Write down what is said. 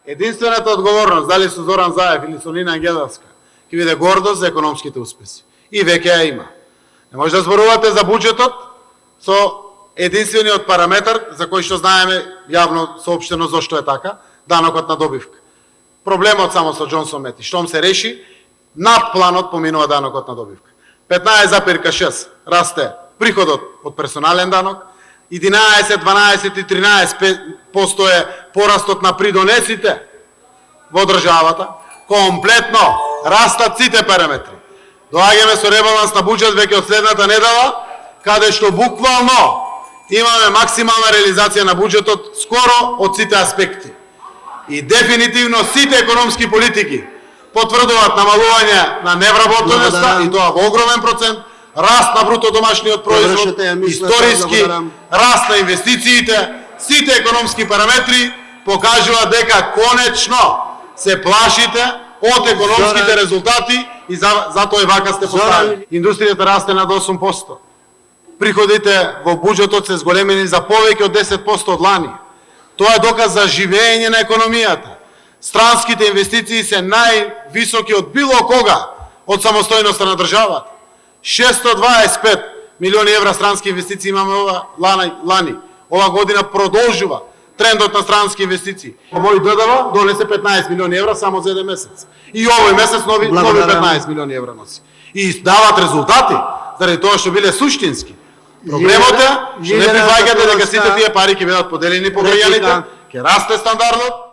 Единствената одговорност, дали со Зоран Заев или со Нина Ангеловска, ќе биде гордост за економските успеси. И веќе ја има. Не може да зборувате за буџетот со единствениот параметар за кој што знаеме јавно соопштено зошто е така, данокот на добивка. Проблемот само со Џонсон Мети, штом се реши, над планот поминува данокот на добивка. 15,6 расте приходот од персонален данок, 11, 12 и 13% е порастот на придонесите во државата, комплетно растат сите параметри. Доаѓаме со ребаланс на буџет веќе од следната недела, каде што буквално имаме максимална реализација на буџетот скоро од сите аспекти. И дефинитивно сите економски политики потврдуваат намалување на невработеността и тоа во огромен процент, раст на бруто домашниот производ, историски раст на инвестициите, сите економски параметри покажуваат дека конечно се плашите од економските резултати и затоа и вака сте поставени. Индустријата расте над 8%. Приходите во буџетот се зголемени за повеќе од 10% од лани. Тоа е доказ за живење на економијата. Странските инвестиции се највисоки од било кога од самостојноста на државата. 625 милиони евра странски инвестиции имаме лани. Ова година продолжува трендот на странски инвестиции. Мој ДДВ донесе 15 милиони евра само за еден месец. И овој месец нови 15 милиони евра носи. И дават резултати, заради тоа што биле суштински. Проблемот е што не прифаќате дека сите тие пари ќе бидат поделени по граѓаните, ќе расте стандардот,